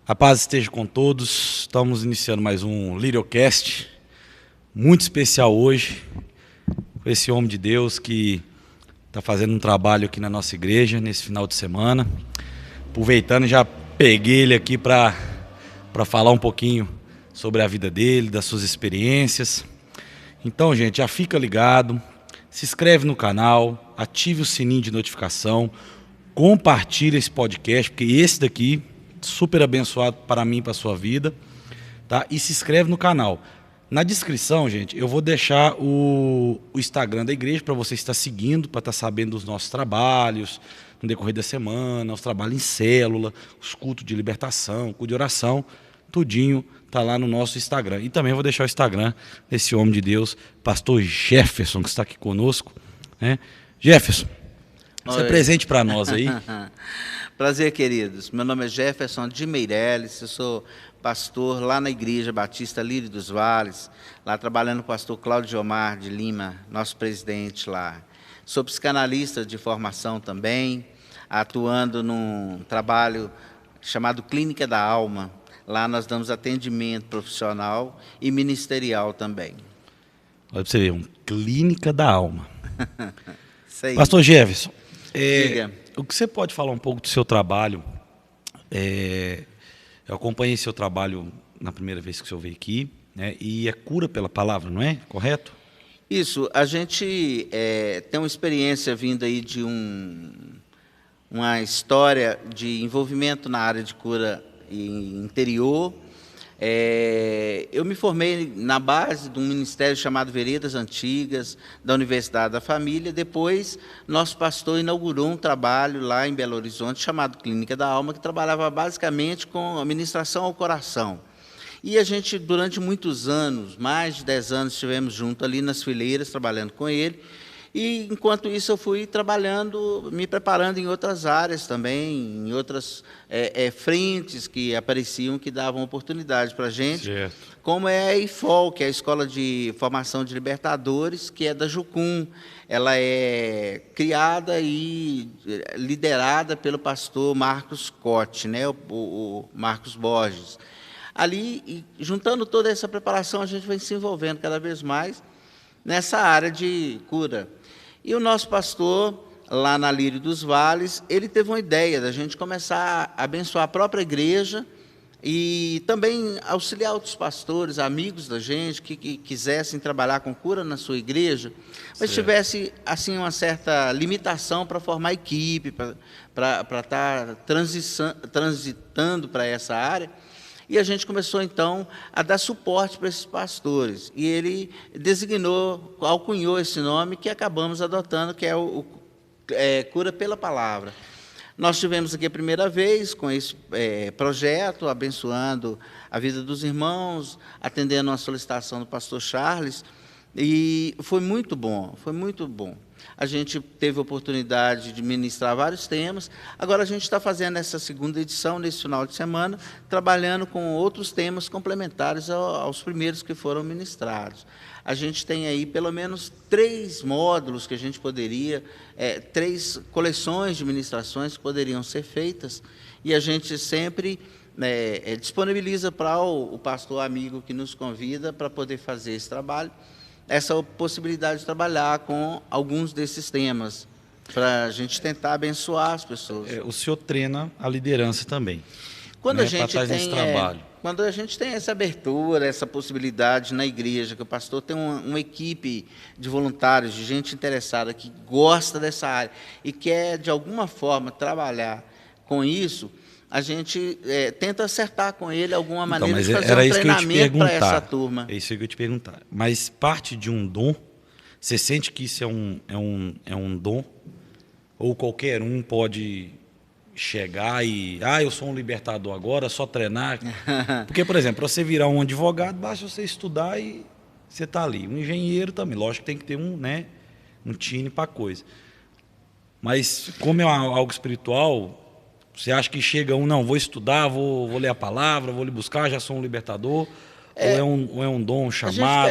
A paz esteja com todos. Estamos iniciando mais um Littlecast, muito especial hoje, com esse homem de Deus que está fazendo um trabalho aqui na nossa igreja, nesse final de semana. Aproveitando, já peguei ele aqui para falar um pouquinho sobre a vida dele, das suas experiências. Então, gente, já fica ligado, se inscreve no canal, ative o sininho de notificação, compartilha esse podcast, porque esse daqui super abençoado para mim e para a sua vida, tá? E se inscreve no canal. Na descrição, gente, eu vou deixar o Instagram da igreja para você estar seguindo, para estar sabendo dos nossos trabalhos no decorrer da semana, os trabalhos em célula, os cultos de libertação, culto de oração, tudinho tá lá no nosso Instagram. E também vou deixar o Instagram desse homem de Deus, pastor Jefferson, que está aqui conosco, né? Jefferson, você é presente para nós aí. Prazer, queridos. Meu nome é Jefferson de Meireles, eu sou pastor lá na Igreja Batista Lírio dos Vales, lá trabalhando com o pastor Cláudio Gilmar de Lima, nosso presidente lá. Sou psicanalista de formação também, atuando num trabalho chamado Clínica da Alma. Lá nós damos atendimento profissional e ministerial também. Olha para você ver, Clínica da Alma. Isso aí. Pastor Jefferson, Diga. o que você pode falar um pouco do seu trabalho? Eu acompanhei seu trabalho na primeira vez que o senhor veio aqui, né? E é cura pela palavra, não é? Correto? Isso, a gente tem uma experiência vindo aí de uma história de envolvimento na área de cura interior. Eu me formei na base de um ministério chamado Veredas Antigas, da Universidade da Família. Depois, nosso pastor inaugurou um trabalho lá em Belo Horizonte, chamado Clínica da Alma, que trabalhava basicamente com a ministração ao coração. E a gente, durante muitos anos, mais de 10 anos, estivemos juntos ali nas fileiras, trabalhando com ele. E, enquanto isso, eu fui trabalhando, me preparando em outras áreas também, em outras frentes que apareciam, que davam oportunidade para a gente, certo. Como é a IFOL, que é a Escola de Formação de Libertadores, que é da Jucum. Ela é criada e liderada pelo pastor Marcos Cote, né, o Marcos Borges. Ali, juntando toda essa preparação, a gente vai se envolvendo cada vez mais nessa área de cura. E o nosso pastor, lá na Lírio dos Vales, ele teve uma ideia da gente começar a abençoar a própria igreja e também auxiliar outros pastores, amigos da gente, que quisessem trabalhar com cura na sua igreja, mas tivesse assim uma certa limitação para formar equipe, para estar transitando para essa área. E a gente começou, então, a dar suporte para esses pastores. E ele alcunhou esse nome que acabamos adotando, que é Cura pela Palavra. Nós tivemos aqui a primeira vez com esse projeto, abençoando a vida dos irmãos, atendendo uma solicitação do pastor Charles, e foi muito bom, foi muito bom. A gente teve a oportunidade de ministrar vários temas. Agora a gente está fazendo essa segunda edição, nesse final de semana, trabalhando com outros temas complementares aos primeiros que foram ministrados. A gente tem aí pelo menos 3 módulos que a gente poderia, 3 coleções de ministrações que poderiam ser feitas, e a gente sempre disponibiliza para o pastor amigo que nos convida para poder fazer esse trabalho, essa possibilidade de trabalhar com alguns desses temas, para a gente tentar abençoar as pessoas. O senhor treina a liderança também, quando, né, a gente tem, trabalho. Quando a gente tem essa abertura, essa possibilidade na igreja, que o pastor tem uma equipe de voluntários, de gente interessada, que gosta dessa área e quer, de alguma forma, trabalhar com isso, a gente tenta acertar com ele alguma maneira de fazer um treinamento para essa turma. É isso que eu ia te perguntar. Mas parte de um dom, você sente que isso é um dom? Ou qualquer um pode chegar e... eu sou um libertador agora, só treinar? Porque, por exemplo, para você virar um advogado, basta você estudar e você está ali. Um engenheiro também, lógico que tem que ter um time para a coisa. Mas como é algo espiritual... Você acha que chega não, vou estudar, vou ler a palavra, vou lhe buscar, já sou um libertador, ou é um dom, um chamado?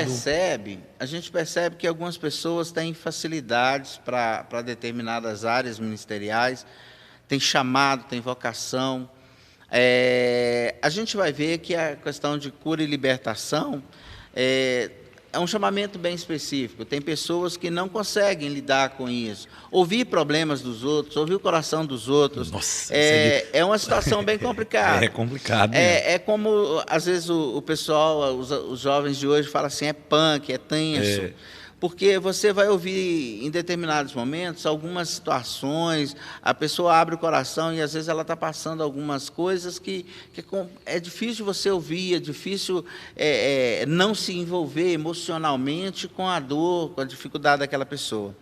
A gente percebe que algumas pessoas têm facilidades para determinadas áreas ministeriais, têm chamado, têm vocação. A gente vai ver que a questão de cura e libertação é um chamamento bem específico. Tem pessoas que não conseguem lidar com isso. Ouvir problemas dos outros, ouvir o coração dos outros, Nossa, é uma situação bem complicada. É complicado. É como, às vezes, o pessoal, os jovens de hoje falam assim, é punk, é tenso. Porque você vai ouvir, em determinados momentos, algumas situações, a pessoa abre o coração e, às vezes, ela está passando algumas coisas que é difícil você ouvir, é difícil não se envolver emocionalmente com a dor, com a dificuldade daquela pessoa.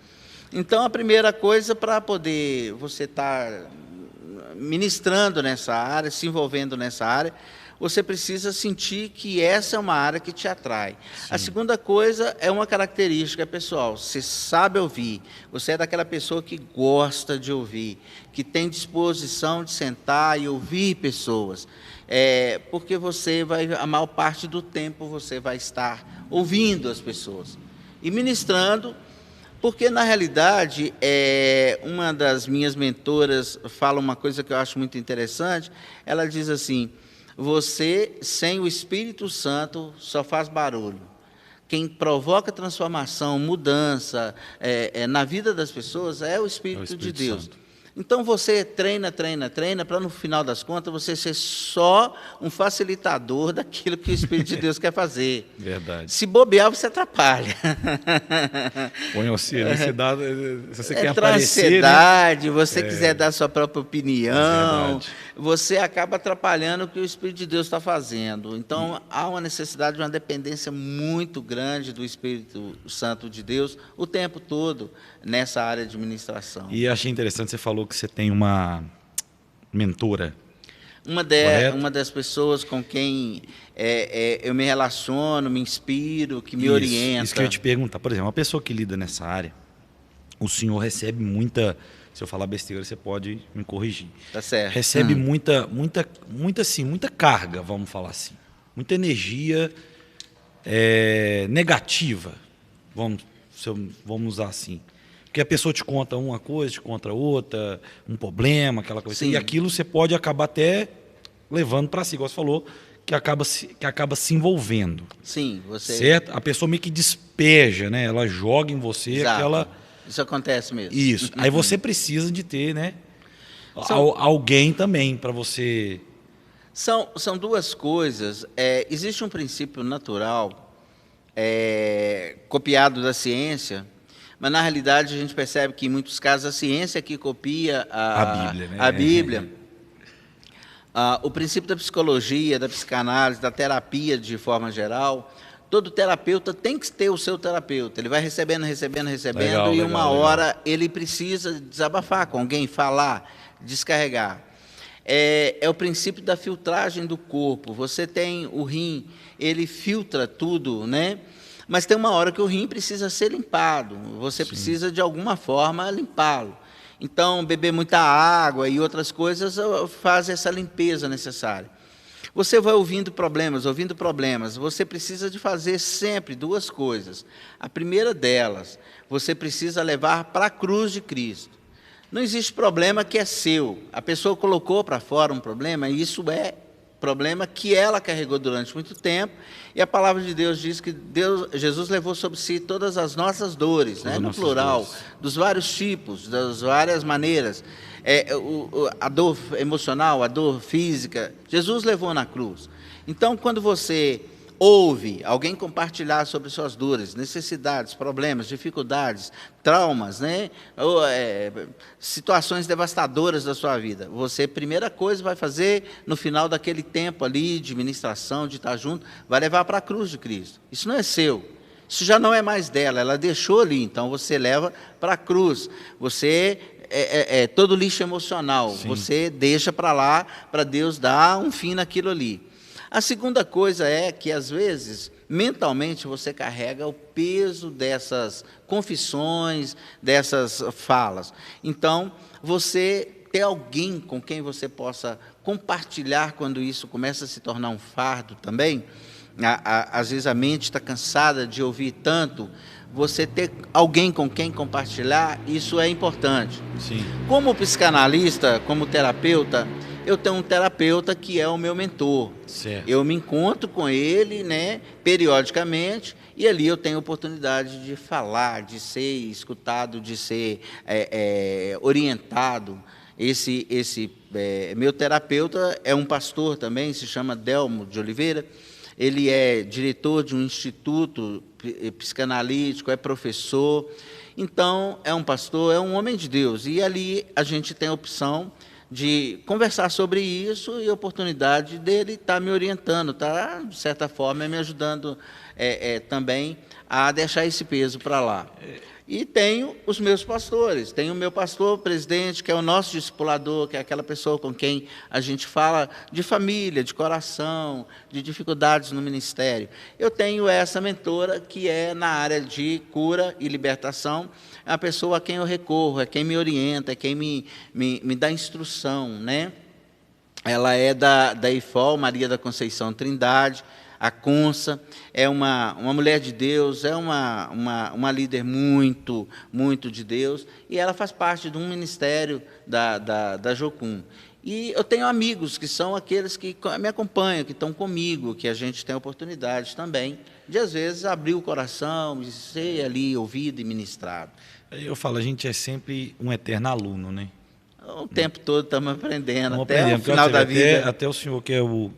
Então, a primeira coisa para poder você estar ministrando nessa área, se envolvendo nessa área, você precisa sentir que essa é uma área que te atrai. Sim. A segunda coisa é uma característica pessoal, você sabe ouvir, você é daquela pessoa que gosta de ouvir, que tem disposição de sentar e ouvir pessoas, porque a maior parte do tempo você vai estar ouvindo as pessoas e ministrando, porque na realidade, uma das minhas mentoras fala uma coisa que eu acho muito interessante, ela diz assim, você, sem o Espírito Santo, só faz barulho. Quem provoca transformação, mudança na vida das pessoas é o Espírito de Deus. Santo. Então, você treina, para no final das contas, você ser só um facilitador daquilo que o Espírito de Deus quer fazer. Verdade. Se bobear, você atrapalha. Põe ansiedade, se você quer aparecer... ansiedade, você quiser dar sua própria opinião, você acaba atrapalhando o que o Espírito de Deus está fazendo. Então, há uma necessidade de uma dependência muito grande do Espírito Santo de Deus o tempo todo nessa área de ministração. E achei interessante, você falou que você tem uma mentora. Uma das pessoas com quem eu me relaciono, me inspiro, que me orienta. Isso que eu ia te perguntar. Por exemplo, uma pessoa que lida nessa área, o senhor recebe muita... Se eu falar besteira, você pode me corrigir. Tá certo. Recebe muita carga, vamos falar assim. Muita energia negativa, vamos usar assim. Porque a pessoa te conta uma coisa, te conta outra, um problema, aquela coisa. Sim. E aquilo você pode acabar até levando para si, igual você falou, que acaba se envolvendo. Sim, você... Certo? A pessoa meio que despeja, né? Ela joga em você. Exato. Aquela... Isso acontece mesmo. Isso. Aí você precisa de ter, né? Alguém também para você... São duas coisas. Existe um princípio natural copiado da ciência, mas na realidade a gente percebe que em muitos casos a ciência que copia a Bíblia, né? A Bíblia. O princípio da psicologia, da psicanálise, da terapia de forma geral, todo terapeuta tem que ter o seu terapeuta. Ele vai recebendo, legal, e uma hora ele precisa desabafar com alguém, falar, descarregar. É o princípio da filtragem do corpo. Você tem o rim, ele filtra tudo, né? Mas tem uma hora que o rim precisa ser limpado. Você precisa, de alguma forma, limpá-lo. Então, beber muita água e outras coisas faz essa limpeza necessária. Você vai ouvindo problemas. Você precisa de fazer sempre duas coisas. A primeira delas, você precisa levar para a cruz de Cristo. Não existe problema que é seu. A pessoa colocou para fora um problema, e isso é problema que ela carregou durante muito tempo, e a palavra de Deus diz que Jesus levou sobre si todas as nossas dores, né? No plural, dos vários tipos, das várias maneiras. A dor emocional, a dor física, Jesus levou na cruz. Então, quando você ouve alguém compartilhar sobre suas dores, necessidades, problemas, dificuldades, traumas, né? Situações devastadoras da sua vida, você, primeira coisa, vai fazer no final daquele tempo ali de ministração, de estar junto, vai levar para a cruz de Cristo. Isso não é seu, isso já não é mais dela, ela deixou ali, então você leva para a cruz. Você todo lixo emocional. Sim. Você deixa para lá, para Deus dar um fim naquilo ali. A segunda coisa é que, às vezes, mentalmente você carrega o peso dessas confissões, dessas falas. Então, você ter alguém com quem você possa compartilhar quando isso começa a se tornar um fardo também. Às vezes a mente está cansada de ouvir tanto. Você ter alguém com quem compartilhar, isso é importante. Sim. Como psicanalista, como terapeuta, eu tenho um terapeuta que é o meu mentor. Certo. Eu me encontro com ele, né, periodicamente, e ali eu tenho a oportunidade de falar, de ser escutado, de ser orientado. Esse meu terapeuta é um pastor também, se chama Delmo de Oliveira. Ele é diretor de um instituto psicanalítico, é professor. Então, é um pastor, é um homem de Deus. E ali a gente tem a opção de conversar sobre isso e a oportunidade dele estar me orientando, tá, de certa forma, me ajudando também a deixar esse peso para lá. E tenho os meus pastores, tenho o meu pastor presidente, que é o nosso discipulador, que é aquela pessoa com quem a gente fala de família, de coração, de dificuldades no ministério. Eu tenho essa mentora, que é na área de cura e libertação, é a pessoa a quem eu recorro, é quem me orienta, é quem me dá instrução, né? Ela é da IFOL, Maria da Conceição Trindade, a Consa, é uma mulher de Deus, é uma líder muito de Deus, e ela faz parte de um ministério da Jocum. E eu tenho amigos que são aqueles que me acompanham, que estão comigo, que a gente tem a oportunidade também de, às vezes, abrir o coração, de ser ali ouvido e ministrado. Eu falo, a gente é sempre um eterno aluno, né? O tempo todo estamos aprendendo, até aprendendo, o final da vida. Até o senhor que é um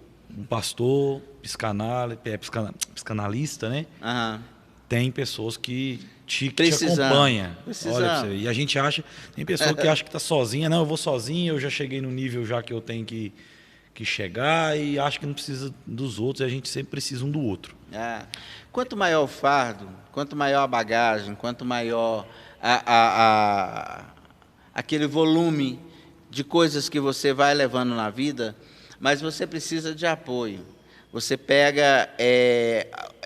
pastor, psicanalista, né? Aham. Tem pessoas que te Precisamos. acompanham. Precisamos. Olha pra você. E a gente acha, tem pessoa que acha que está sozinha, não, eu vou sozinha, eu já cheguei no nível já que eu tenho que chegar e acha que não precisa dos outros, e a gente sempre precisa um do outro. Quanto maior o fardo, quanto maior a bagagem, quanto maior aquele volume de coisas que você vai levando na vida, mas você precisa de apoio. Você pega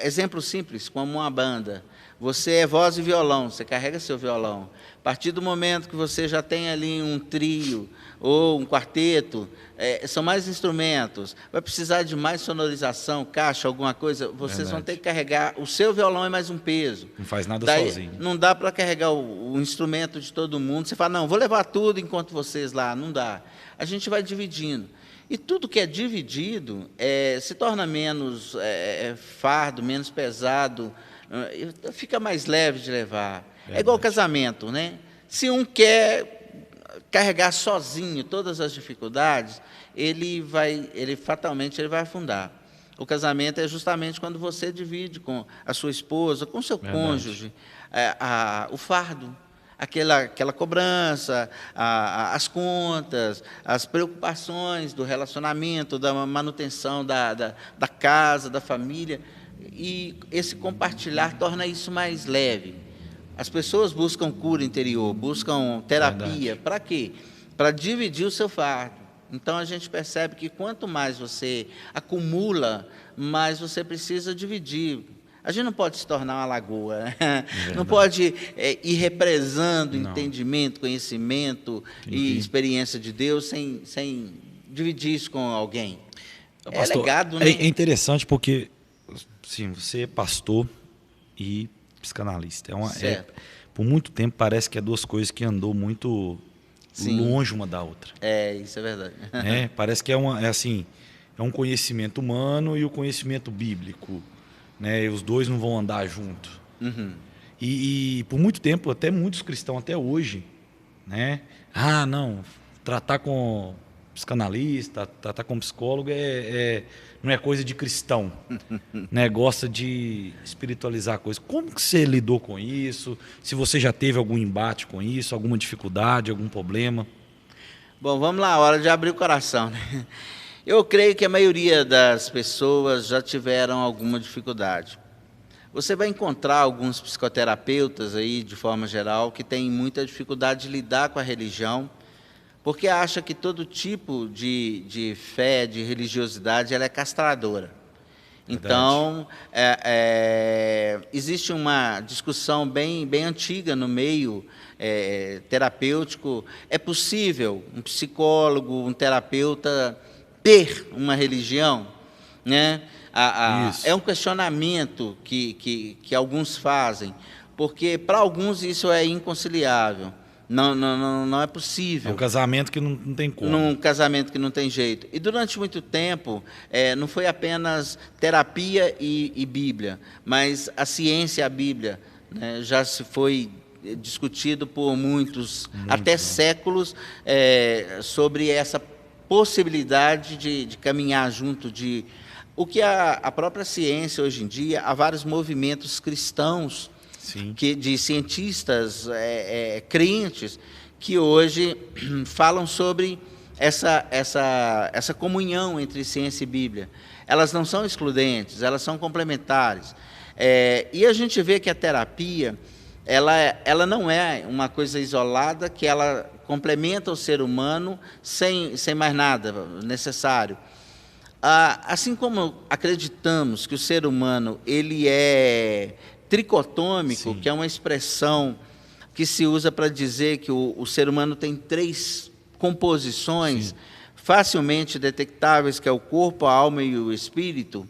exemplo simples, como uma banda. Você é voz e violão, você carrega seu violão. A partir do momento que você já tem ali um trio ou um quarteto, são mais instrumentos, vai precisar de mais sonorização, caixa, alguma coisa, vocês Verdade. vão ter que carregar, o seu violão é mais um peso. Não faz nada Daí, sozinho. não dá para carregar o instrumento de todo mundo, você fala, não, vou levar tudo enquanto vocês lá, não dá. A gente vai dividindo. E tudo que é dividido se torna menos fardo, menos pesado, fica mais leve de levar. Verdade. É igual casamento, né? Se um quer carregar sozinho todas as dificuldades, ele fatalmente vai afundar. O casamento é justamente quando você divide com a sua esposa, com o seu Verdade. cônjuge, o fardo. Aquela cobrança, as contas, as preocupações do relacionamento, da manutenção da casa, da família. E esse compartilhar torna isso mais leve. As pessoas buscam cura interior, buscam terapia. Para quê? Para dividir o seu fardo. Então, a gente percebe que quanto mais você acumula, mais você precisa dividir. A gente não pode se tornar uma lagoa, né? Não pode ir represando entendimento, conhecimento e experiência de Deus sem dividir isso com alguém. Pastor, legado, né? É interessante porque, sim, você é pastor e psicanalista. Por muito tempo parece que é duas coisas que andou muito longe uma da outra. Isso é verdade. Parece que é um conhecimento humano e o conhecimento bíblico. Né, os dois não vão andar junto. Uhum. E por muito tempo, até muitos cristãos, até hoje, né? Não, tratar com psicanalista, tratar com psicólogo não é coisa de cristão. Né? Gosta de espiritualizar a coisa. Como que você lidou com isso? Se você já teve algum embate com isso, alguma dificuldade, algum problema? Bom, vamos lá, hora de abrir o coração, né? Eu creio que a maioria das pessoas já tiveram alguma dificuldade. Você vai encontrar alguns psicoterapeutas aí, de forma geral, que têm muita dificuldade de lidar com a religião, porque acha que todo tipo de fé, de religiosidade, ela é castradora. Então, existe uma discussão bem antiga no meio terapêutico. É possível um psicólogo, um terapeuta ter uma religião, né? É um questionamento que alguns fazem, porque para alguns isso é inconciliável, Não é É possível. um casamento que não tem como. Num casamento que não tem jeito. E durante muito tempo, não foi apenas terapia e Bíblia, mas a ciência e a Bíblia, né, já se foi discutido por muitos, até séculos, sobre essa possibilidade de caminhar junto, o que a própria ciência hoje em dia, há vários movimentos cristãos, Sim. de cientistas crentes, que hoje falam sobre essa comunhão entre ciência e Bíblia. Elas não são excludentes, elas são complementares. E a gente vê que a terapia, ela não é uma coisa isolada, que ela complementa o ser humano sem mais nada necessário. Assim como acreditamos que o ser humano ele é tricotômico, Sim. que é uma expressão que se usa para dizer que o ser humano tem 3 composições Sim. facilmente detectáveis, que é o corpo, a alma e o espírito.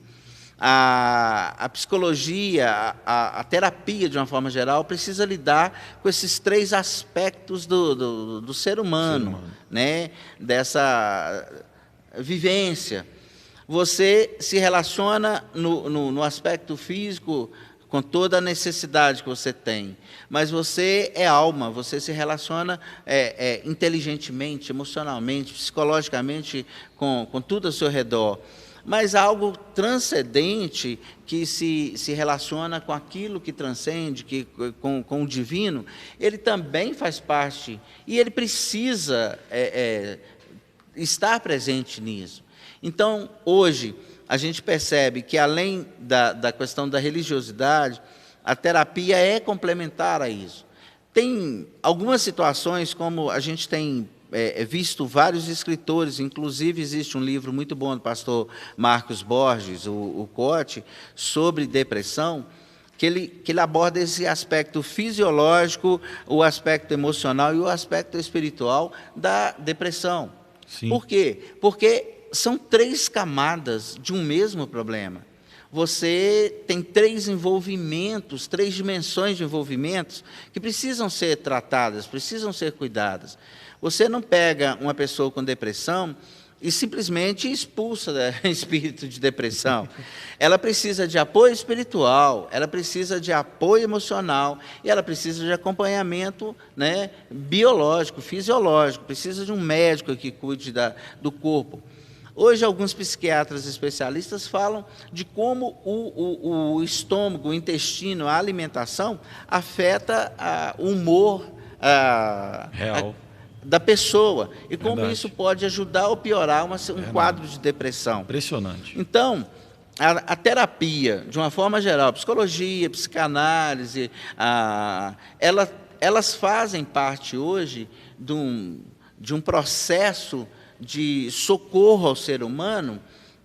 A psicologia, a terapia, de uma forma geral, precisa lidar com esses 3 aspectos do ser humano, né? Dessa vivência. Você se relaciona no aspecto físico com toda a necessidade que você tem, mas você é alma, você se relaciona inteligentemente, emocionalmente, psicologicamente com tudo ao seu redor. Mas algo transcendente que se relaciona com aquilo que transcende, com o divino, ele também faz parte, e ele precisa estar presente nisso. Então, hoje, a gente percebe que, além da questão da religiosidade, a terapia é complementar a isso. Tem algumas situações, como a gente tem visto vários escritores, inclusive existe um livro muito bom do pastor Marcos Borges, o Cote, sobre depressão, que ele aborda esse aspecto fisiológico, o aspecto emocional e o aspecto espiritual da depressão. Sim. Por quê? Porque são 3 camadas de um mesmo problema. Você tem 3 envolvimentos, 3 dimensões de envolvimentos que precisam ser tratadas, precisam ser cuidadas. Você não pega uma pessoa com depressão e simplesmente expulsa o espírito de depressão. Ela precisa de apoio espiritual, ela precisa de apoio emocional e ela precisa de acompanhamento, né, biológico, fisiológico, precisa de um médico que cuide do corpo. Hoje, alguns psiquiatras especialistas falam de como o estômago, o intestino, a alimentação afeta o humor Real. da pessoa e como Verdade. isso pode ajudar ou piorar um quadro de depressão. Impressionante. Então, a terapia, de uma forma geral, psicologia, psicanálise, elas fazem parte hoje de um processo de socorro ao ser humano,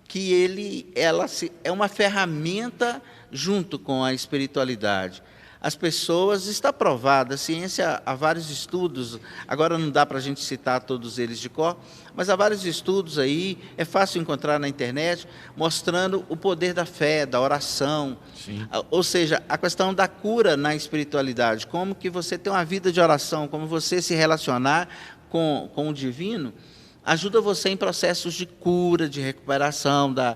que ela é uma ferramenta junto com a espiritualidade. As pessoas, está provado, a ciência, há vários estudos, agora não dá para a gente citar todos eles de cor, mas há vários estudos aí, é fácil encontrar na internet, mostrando o poder da fé, da oração. Sim. Ou seja, a questão da cura na espiritualidade, como que você tem uma vida de oração, como você se relacionar com o divino, ajuda você em processos de cura, de recuperação da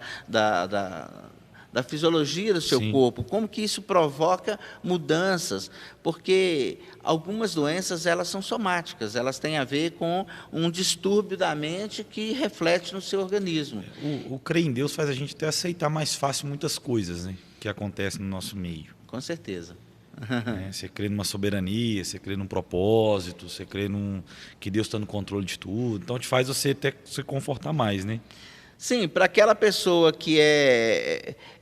fisiologia do seu Sim. corpo, como que isso provoca mudanças, porque algumas doenças elas são somáticas, elas têm a ver com um distúrbio da mente que reflete no seu organismo. O crer em Deus faz a gente até aceitar mais fácil muitas coisas, né, que acontecem no nosso meio. Com certeza. Você crê numa soberania, você crê num propósito, você crê que Deus está no controle de tudo. Então, te faz você até se confortar mais, né? Sim, para aquela pessoa que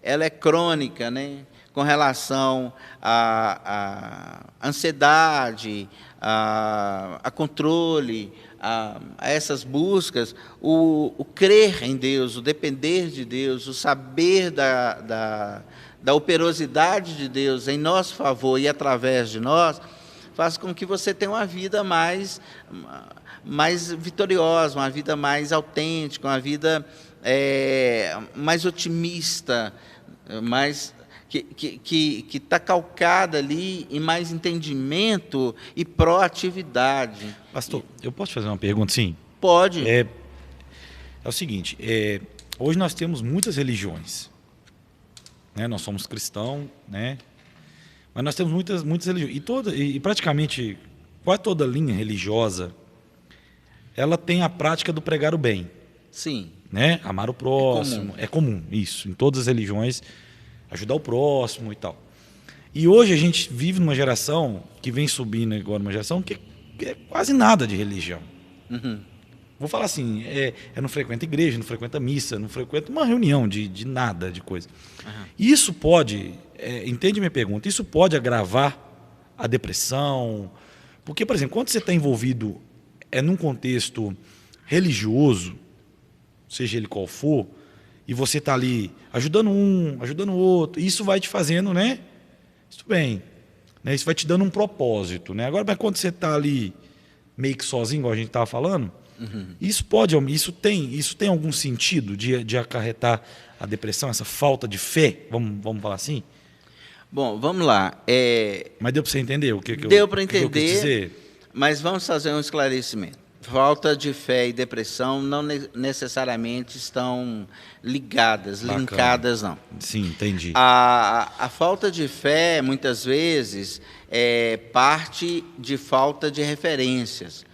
ela é crônica, né, com relação à ansiedade, a controle, a essas buscas, o crer em Deus, o depender de Deus, o saber da operosidade de Deus em nosso favor e através de nós, faz com que você tenha uma vida mais vitoriosa, uma vida mais autêntica, uma vida mais otimista, que está calcada ali em mais entendimento e proatividade. Pastor, eu posso te fazer uma pergunta? Sim. Pode. É o seguinte, hoje nós temos muitas religiões, né? Nós somos cristãos, né? Mas nós temos muitas religiões. E praticamente, quase toda linha religiosa, ela tem a prática do pregar o bem. Sim. Né? Amar o próximo. É comum, isso. Em todas as religiões, ajudar o próximo e tal. E hoje a gente vive numa geração que vem subindo agora, uma geração que é quase nada de religião. Uhum. Vou falar assim, não frequenta igreja, não frequenta missa, não frequenta uma reunião de nada, de coisa. Uhum. Isso pode, entende minha pergunta, isso pode agravar a depressão? Porque, por exemplo, quando você está envolvido num contexto religioso, seja ele qual for, e você está ali ajudando um, ajudando o outro, isso vai te fazendo, né? Isso bem, né? Isso vai te dando um propósito, né? Agora, mas quando você está ali meio que sozinho, igual a gente estava falando, isso tem algum sentido de acarretar a depressão, essa falta de fé, vamos falar assim? Bom, vamos lá. Mas deu para você entender o que deu para que eu quis entender, dizer? mas vamos fazer um esclarecimento. Falta de fé e depressão não necessariamente estão ligadas, Bacana. linkadas, não. Sim, entendi. A falta de fé, muitas vezes, é parte de falta de referências.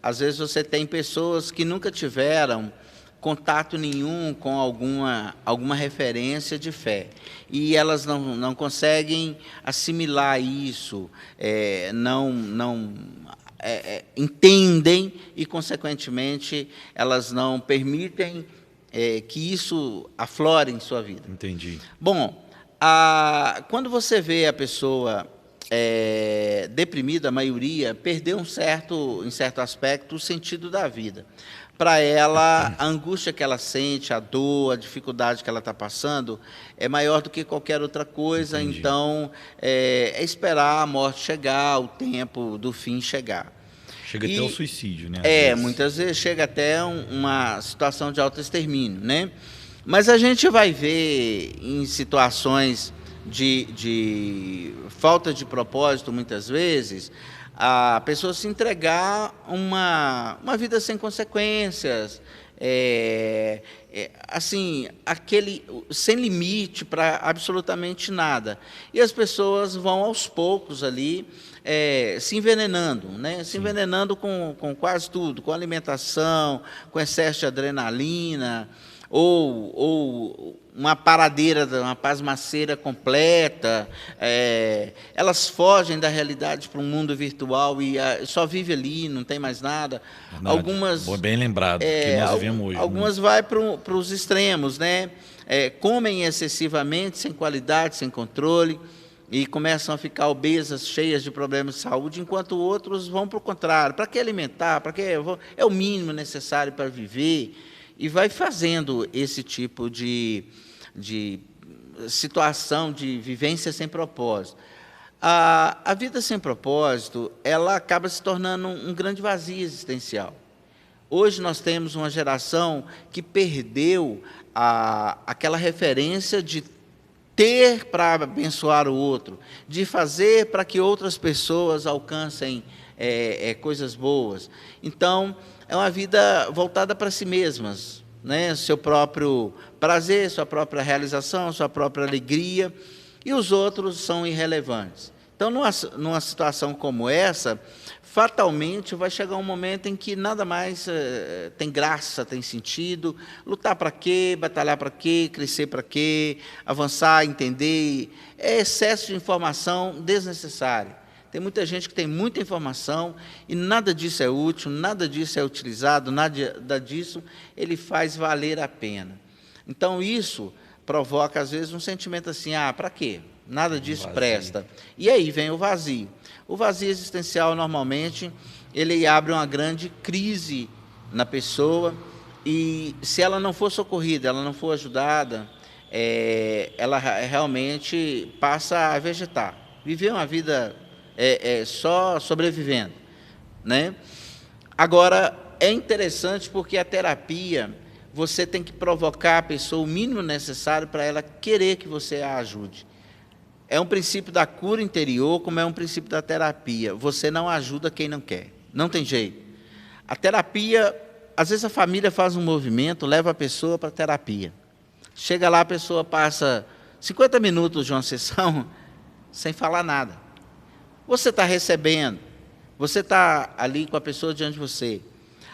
Às vezes você tem pessoas que nunca tiveram contato nenhum com alguma referência de fé. E elas não conseguem assimilar isso, entendem e, consequentemente, elas não permitem que isso aflore em sua vida. Entendi. Bom, quando você vê a pessoa deprimida, a maioria perdeu em certo aspecto, o sentido da vida. Para ela, a angústia que ela sente, a dor, a dificuldade que ela está passando, é maior do que qualquer outra coisa. Entendi. Então, é esperar a morte chegar, o tempo do fim chegar. Chega até o suicídio, né? Muitas vezes chega até uma situação de autoextermínio, né? Mas a gente vai ver em situações de falta de propósito, muitas vezes, a pessoa se entregar uma vida sem consequências, assim, sem limite para absolutamente nada. E as pessoas vão aos poucos ali se envenenando, né? Se envenenando com quase tudo, com alimentação, com excesso de adrenalina, ou uma paradeira, uma pasmaceira completa. Elas fogem da realidade para um mundo virtual e só vive ali, não tem mais nada. Verdade. Algumas, bem lembrado, que nós vivemos hoje. Algumas vai para os extremos, né? Comem excessivamente, sem qualidade, sem controle, e começam a ficar obesas, cheias de problemas de saúde, enquanto outros vão para o contrário. Para que alimentar? Para que é o mínimo necessário para viver. E vai fazendo esse tipo de situação, de vivência sem propósito. A vida sem propósito, ela acaba se tornando um grande vazio existencial. Hoje nós temos uma geração que perdeu aquela referência de ter para abençoar o outro, de fazer para que outras pessoas alcancem coisas boas. Então, é uma vida voltada para si mesmas, né? Seu próprio prazer, sua própria realização, sua própria alegria, e os outros são irrelevantes. Então, numa situação como essa, fatalmente vai chegar um momento em que nada mais tem graça, tem sentido. Lutar para quê? Batalhar para quê? Crescer para quê? Avançar, entender. É excesso de informação desnecessário. Tem muita gente que tem muita informação e nada disso é útil, nada disso é utilizado, nada disso ele faz valer a pena. Então, isso provoca, às vezes, um sentimento assim, para quê? Nada disso presta. E aí vem o vazio. O vazio existencial, normalmente, ele abre uma grande crise na pessoa e, se ela não for socorrida, ela não for ajudada, ela realmente passa a vegetar. Viver uma vida só sobrevivendo, né? Agora, é interessante porque a terapia você tem que provocar a pessoa o mínimo necessário para ela querer que você a ajude. É um princípio da cura interior, como é um princípio da terapia. Você não ajuda quem não quer. Não tem jeito. A terapia, às vezes a família faz um movimento, leva a pessoa para a terapia. Chega lá, a pessoa passa 50 minutos de uma sessão sem falar nada. Você está recebendo, você está ali com a pessoa diante de você.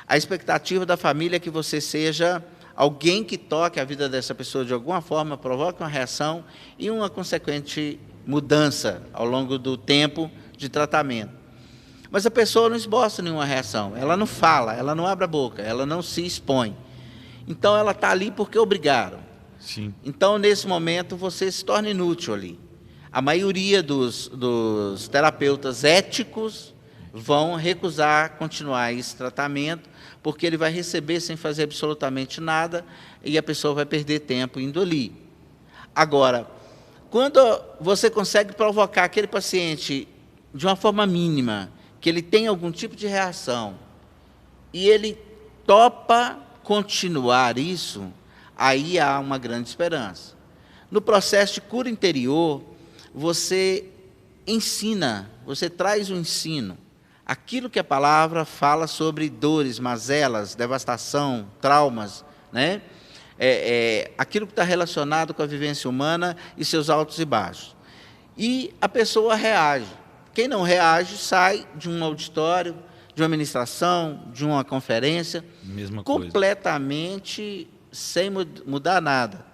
A expectativa da família é que você seja alguém que toque a vida dessa pessoa de alguma forma, provoque uma reação e uma consequente mudança ao longo do tempo de tratamento. Mas a pessoa não esboça nenhuma reação, ela não fala, ela não abre a boca, ela não se expõe. Então ela está ali porque obrigaram. Sim. Então, nesse momento, você se torna inútil ali. A maioria dos terapeutas éticos vão recusar continuar esse tratamento, porque ele vai receber sem fazer absolutamente nada e a pessoa vai perder tempo indo ali. Agora, quando você consegue provocar aquele paciente de uma forma mínima, que ele tem algum tipo de reação, e ele topa continuar isso, aí há uma grande esperança. No processo de cura interior, você ensina, você traz o ensino. Aquilo que a palavra fala sobre dores, mazelas, devastação, traumas, né? Aquilo que está relacionado com a vivência humana e seus altos e baixos. E a pessoa reage. Quem não reage sai de um auditório, de uma ministração, de uma conferência, completamente sem mudar nada.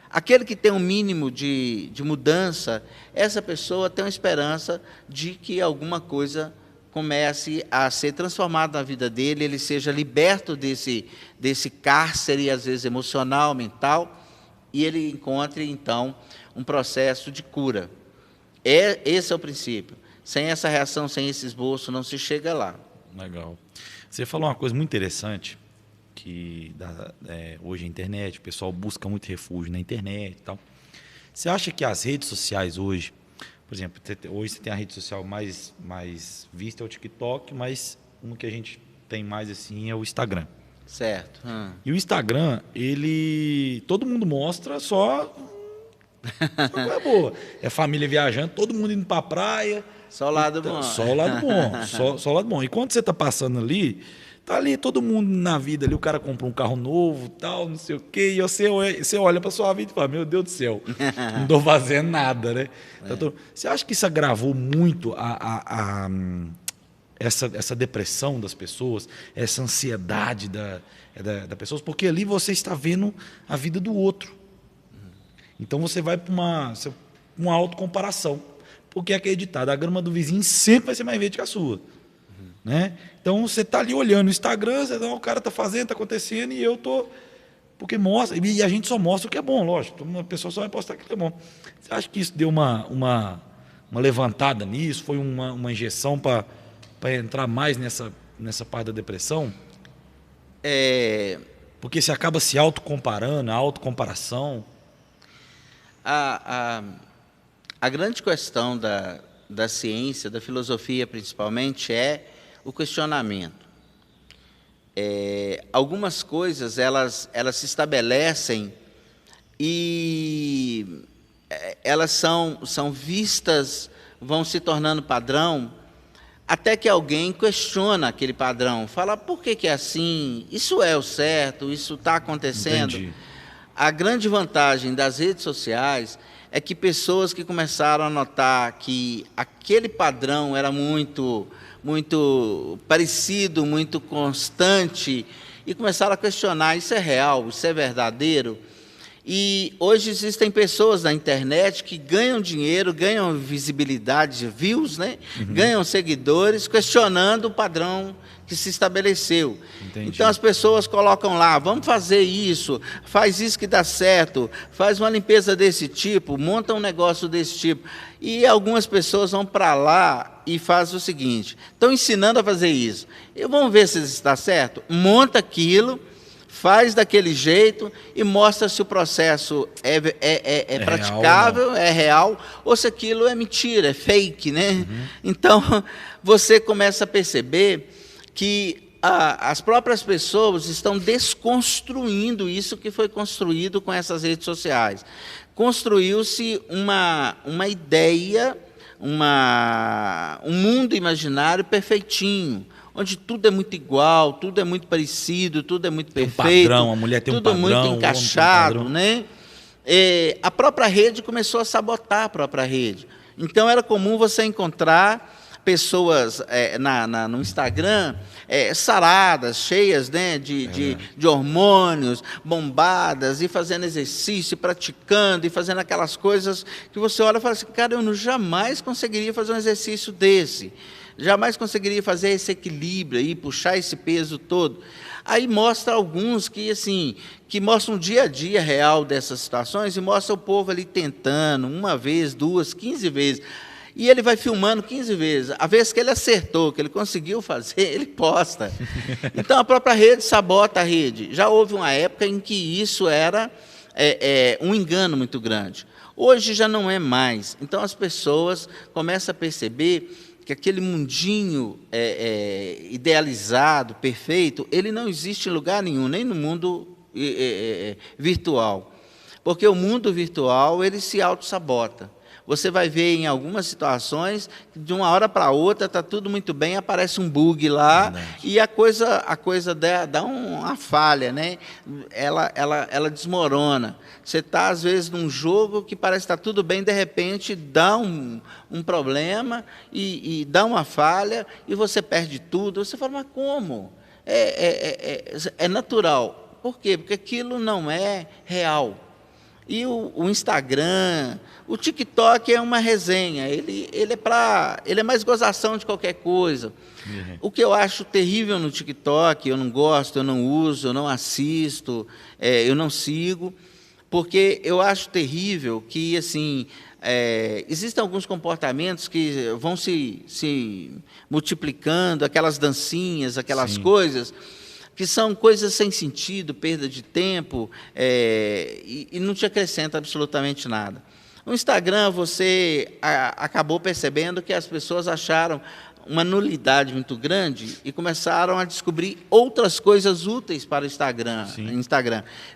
Aquele que tem um mínimo de mudança, essa pessoa tem uma esperança de que alguma coisa comece a ser transformada na vida dele, ele seja liberto desse cárcere, às vezes emocional, mental, e ele encontre, então, um processo de cura. Esse é o princípio. Sem essa reação, sem esse esboço, não se chega lá. Legal. Você falou uma coisa muito interessante, que hoje a internet, o pessoal busca muito refúgio na internet e tal. Você acha que as redes sociais hoje, por exemplo, hoje você tem a rede social mais vista, é o TikTok, mas uma que a gente tem mais assim é o Instagram. Certo. E o Instagram, todo mundo mostra só coisa boa. É família viajando, todo mundo indo para a praia. Só o lado bom. Só o lado bom. só o lado bom. E quando você está passando ali, tá ali todo mundo na vida ali, o cara compra um carro novo, tal, não sei o quê, e você olha para sua vida e fala, meu Deus do céu, não estou fazendo nada, né? Então, você acha que isso agravou muito essa depressão das pessoas, essa ansiedade das pessoas? Porque ali você está vendo a vida do outro. Então você vai para uma autocomparação. Porque é acreditado, a grama do vizinho sempre vai ser mais verde que a sua. Né? Então você está ali olhando o Instagram, o cara está fazendo, está acontecendo, e eu estou. Porque mostra, e a gente só mostra o que é bom, lógico. Uma pessoa só vai postar o que é bom. Você acha que isso deu uma levantada nisso? Foi uma injeção para entrar mais nessa parte da depressão? Porque você acaba se autocomparando, a autocomparação. A grande questão da ciência, da filosofia principalmente, é o questionamento. Algumas coisas elas se estabelecem e elas são vistas, vão se tornando padrão, até que alguém questiona aquele padrão, fala, por que é assim? Isso é o certo? Isso está acontecendo? Entendi. A grande vantagem das redes sociais é que pessoas que começaram a notar que aquele padrão era muito parecido, muito constante, e começaram a questionar, isso é real, isso é verdadeiro? E hoje existem pessoas na internet que ganham dinheiro, ganham visibilidade, views, né? Ganham seguidores, questionando o padrão que se estabeleceu. Entendi. Então as pessoas colocam lá, vamos fazer isso, faz isso que dá certo, faz uma limpeza desse tipo, monta um negócio desse tipo. E algumas pessoas vão para lá e fazem o seguinte, estão ensinando a fazer isso. E vamos ver se está certo? Monta aquilo, faz daquele jeito e mostra se o processo é praticável, é real, ou se aquilo é mentira, é fake, né? Então, você começa a perceber que as próprias pessoas estão desconstruindo isso que foi construído com essas redes sociais. Construiu-se uma ideia, um mundo imaginário perfeitinho, onde tudo é muito igual, tudo é muito parecido, tudo é muito perfeito. Padrão, a mulher tem um tudo padrão, muito o homem tem um encaixado, padrão. né? A própria rede começou a sabotar a própria rede. Então, era comum você encontrar pessoas no Instagram saradas, cheias, né, de hormônios, bombadas, e fazendo exercício, praticando, e fazendo aquelas coisas que você olha e fala assim, cara, eu jamais conseguiria fazer um exercício desse, jamais conseguiria fazer esse equilíbrio, e puxar esse peso todo. Aí mostra alguns que, assim, que mostram o dia a dia real dessas situações, e mostra o povo ali tentando, uma vez, duas, 15 vezes. E ele vai filmando 15 vezes. A vez que ele acertou, que ele conseguiu fazer, ele posta. Então, a própria rede sabota a rede. Já houve uma época em que isso era um engano muito grande. Hoje já não é mais. Então, as pessoas começam a perceber que aquele mundinho idealizado, perfeito, ele não existe em lugar nenhum, nem no mundo virtual. Porque o mundo virtual, ele se autossabota. Você vai ver em algumas situações, de uma hora para outra, está tudo muito bem, aparece um bug lá, e a coisa dá uma falha, né? Ela desmorona. Você está, às vezes, num jogo que parece estar tudo bem, de repente dá um problema, e dá uma falha, e você perde tudo. Você fala, mas como? É natural. Por quê? Porque aquilo não é real. E o Instagram, o TikTok é uma resenha, ele é mais gozação de qualquer coisa. Uhum. O que eu acho terrível no TikTok, eu não gosto, eu não uso, eu não assisto, eu não sigo, porque eu acho terrível que, assim, existem alguns comportamentos que vão se multiplicando, aquelas dancinhas, aquelas Sim. coisas, que são coisas sem sentido, perda de tempo, e não te acrescenta absolutamente nada. No Instagram, você acabou percebendo que as pessoas acharam uma nulidade muito grande e começaram a descobrir outras coisas úteis para o Instagram.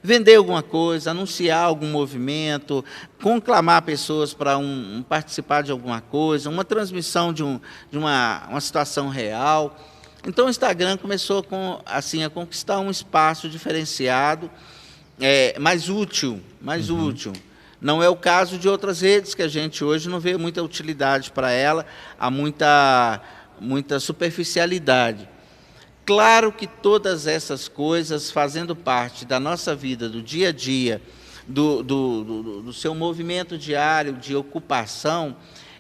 Vender alguma coisa, anunciar algum movimento, conclamar pessoas para participar de alguma coisa, uma transmissão de uma situação real. Então, o Instagram começou a conquistar um espaço diferenciado, mais útil. Não é o caso de outras redes, que a gente hoje não vê muita utilidade para ela, há muita superficialidade. Claro que todas essas coisas, fazendo parte da nossa vida, do dia a dia, do seu movimento diário de ocupação,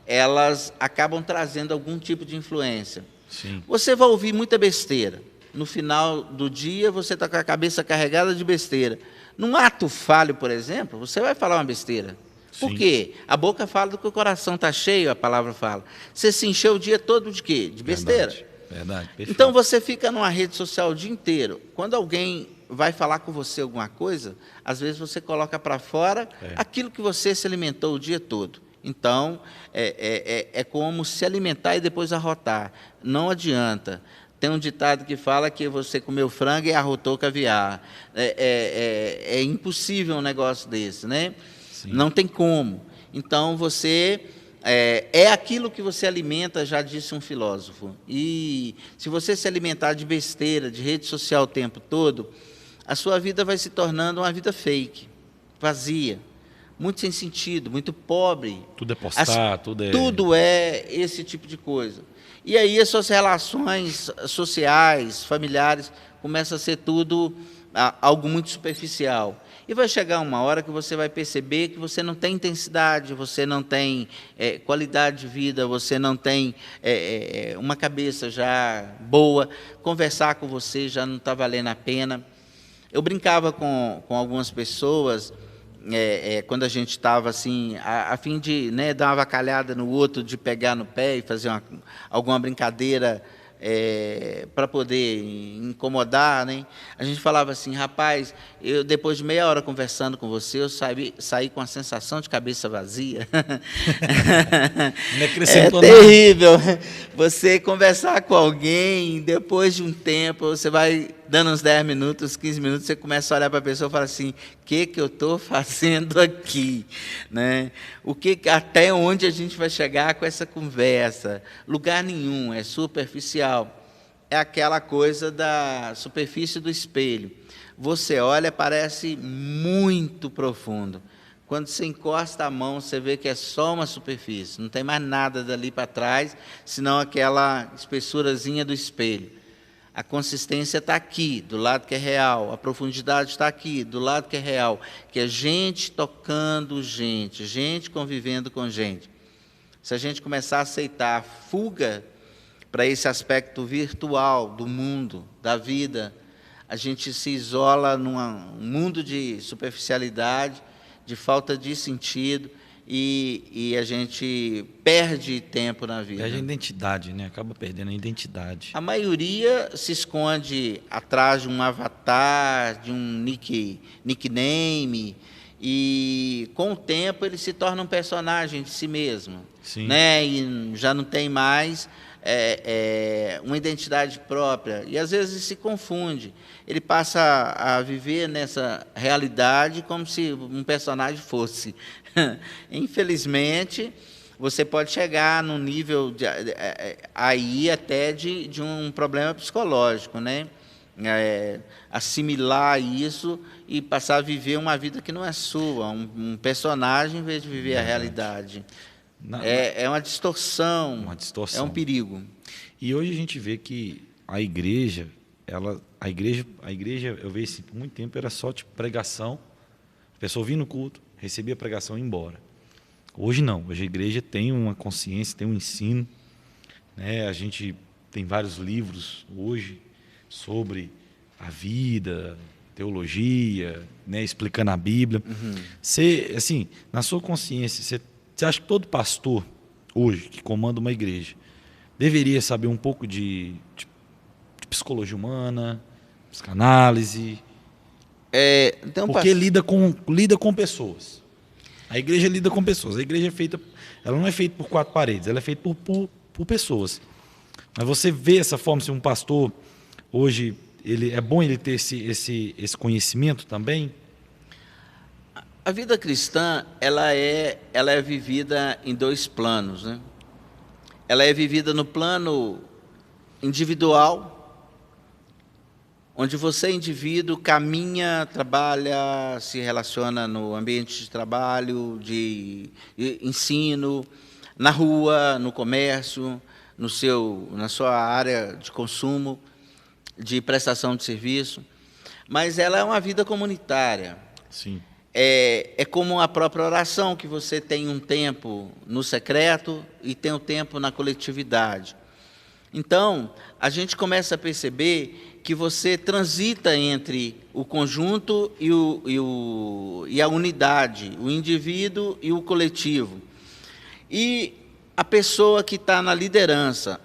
elas acabam trazendo algum tipo de influência. Sim. Você vai ouvir muita besteira. No final do dia, você está com a cabeça carregada de besteira. Num ato falho, por exemplo, você vai falar uma besteira. Sim. Por quê? A boca fala do que o coração está cheio, a palavra fala. Você se encheu o dia todo de quê? De besteira. Verdade. Então, você fica numa rede social o dia inteiro. Quando alguém vai falar com você alguma coisa, às vezes você coloca para fora aquilo que você se alimentou o dia todo. Então, é como se alimentar e depois arrotar. Não adianta. Tem um ditado que fala que você comeu frango e arrotou caviar. É impossível um negócio desse, né? Sim. Não tem como. Então, você... é aquilo que você alimenta, já disse um filósofo. E se você se alimentar de besteira, de rede social o tempo todo, a sua vida vai se tornando uma vida fake, vazia. Muito sem sentido, muito pobre. Tudo é postar, tudo é esse tipo de coisa. E aí as suas relações sociais, familiares, começam a ser tudo algo muito superficial. E vai chegar uma hora que você vai perceber que você não tem intensidade, você não tem qualidade de vida, você não tem uma cabeça já boa, conversar com você já não está valendo a pena. Eu brincava com algumas pessoas... quando a gente estava assim, a fim de dar uma avacalhada no outro, de pegar no pé e fazer alguma brincadeira para poder incomodar, né? A gente falava assim, rapaz, eu depois de meia hora conversando com você, eu saí com a sensação de cabeça vazia. Não É acrescentou nada. terrível. Você conversar com alguém, depois de um tempo, você vai dando uns 10 minutos, 15 minutos, você começa a olhar para a pessoa e fala assim, o que eu estou fazendo aqui? Né? Até onde a gente vai chegar com essa conversa? Lugar nenhum, é superficial. É aquela coisa da superfície do espelho. Você olha, parece muito profundo. Quando você encosta a mão, você vê que é só uma superfície, não tem mais nada dali para trás, senão aquela espessurazinha do espelho. A consistência está aqui, do lado que é real, a profundidade está aqui, do lado que é real, que é gente tocando gente, gente convivendo com gente. Se a gente começar a aceitar a fuga para esse aspecto virtual do mundo, da vida, a gente se isola num mundo de superficialidade, de falta de sentido, e a gente perde tempo na vida. Perde a identidade, né? Acaba perdendo a identidade. A maioria se esconde atrás de um avatar, de um nickname, e com o tempo ele se torna um personagem de si mesmo. Sim. Né? E já não tem mais uma identidade própria, e às vezes se confunde. Ele passa a viver nessa realidade como se um personagem fosse. Infelizmente, você pode chegar num nível aí até de um problema psicológico, né? Assimilar isso e passar a viver uma vida que não é sua, um personagem em vez de viver a realidade. É uma distorção, é um perigo. E hoje a gente vê que a igreja, eu vejo assim, por muito tempo era só tipo pregação, a pessoa vinha no culto, recebia a pregação e ia embora. Hoje não, hoje a igreja tem uma consciência, tem um ensino, né? A gente tem vários livros hoje sobre a vida, teologia, né? Explicando a Bíblia. Você, assim, na sua consciência, você acha que todo pastor hoje que comanda uma igreja deveria saber um pouco de psicologia humana, psicanálise? Porque lida com pessoas. A igreja lida com pessoas. A igreja ela não é feita por 4 paredes, ela é feita por pessoas. Mas você vê essa forma, se um pastor hoje, é bom ele ter esse conhecimento também? A vida cristã, ela é vivida em 2 planos, né? Ela é vivida no plano individual, onde você, indivíduo, caminha, trabalha, se relaciona no ambiente de trabalho, de ensino, na rua, no comércio, na sua área de consumo, de prestação de serviço. Mas ela é uma vida comunitária. Sim. É como a própria oração, que você tem um tempo no secreto e tem um tempo na coletividade. Então, a gente começa a perceber que você transita entre o conjunto e a unidade, o indivíduo e o coletivo. E a pessoa que está na liderança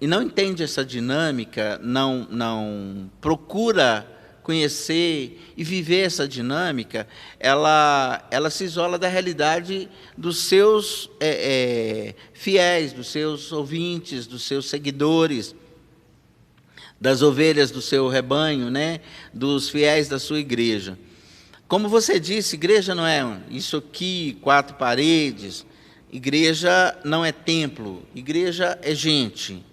e não entende essa dinâmica, não procura conhecer e viver essa dinâmica, ela se isola da realidade dos seus fiéis, dos seus ouvintes, dos seus seguidores, das ovelhas do seu rebanho, né? Dos fiéis da sua igreja. Como você disse, igreja não é isso aqui, 4 paredes. Igreja não é templo, igreja é gente.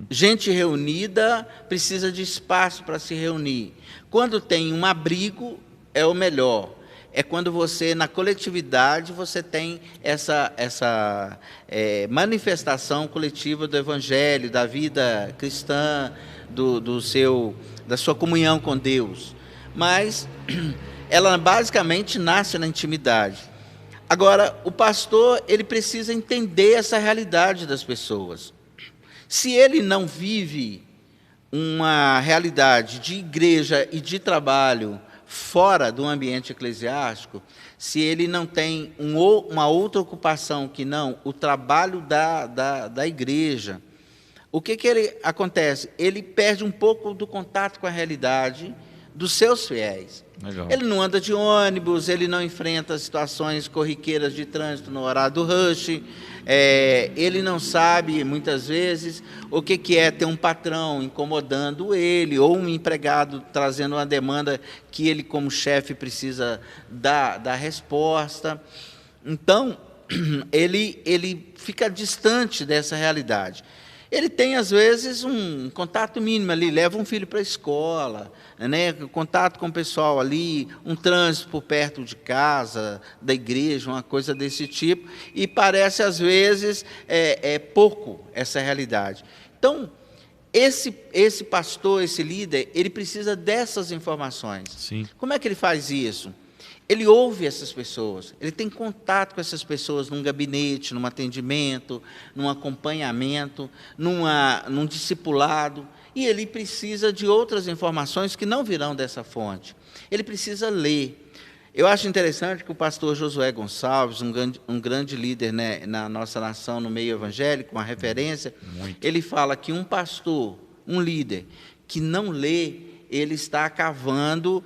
Gente reunida precisa de espaço para se reunir. Quando tem um abrigo, é o melhor. É quando você, na coletividade, você tem essa manifestação coletiva do Evangelho, da vida cristã, da sua comunhão com Deus. Mas ela basicamente nasce na intimidade. Agora, o pastor, ele precisa entender essa realidade das pessoas. Se ele não vive uma realidade de igreja e de trabalho fora do ambiente eclesiástico, se ele não tem uma outra ocupação que não o trabalho da igreja, o que ele acontece? Ele perde um pouco do contato com a realidade dos seus fiéis. Legal. Ele não anda de ônibus, ele não enfrenta situações corriqueiras de trânsito no horário do rush, ele não sabe, muitas vezes, o que é ter um patrão incomodando ele, ou um empregado trazendo uma demanda que ele, como chefe, precisa dar resposta. Então, ele fica distante dessa realidade. Ele tem, às vezes, um contato mínimo ali, leva um filho para a escola, né, contato com o pessoal ali, um trânsito por perto de casa, da igreja, uma coisa desse tipo, e parece, às vezes, pouco essa realidade. Então, esse pastor, esse líder, ele precisa dessas informações. Sim. Como é que ele faz isso? Ele ouve essas pessoas, ele tem contato com essas pessoas num gabinete, num atendimento, num acompanhamento, num discipulado, e ele precisa de outras informações que não virão dessa fonte. Ele precisa ler. Eu acho interessante que o pastor Josué Gonçalves, um grande líder, né, na nossa nação, no meio evangélico, uma referência, ele fala que um pastor, um líder, que não lê, ele está cavando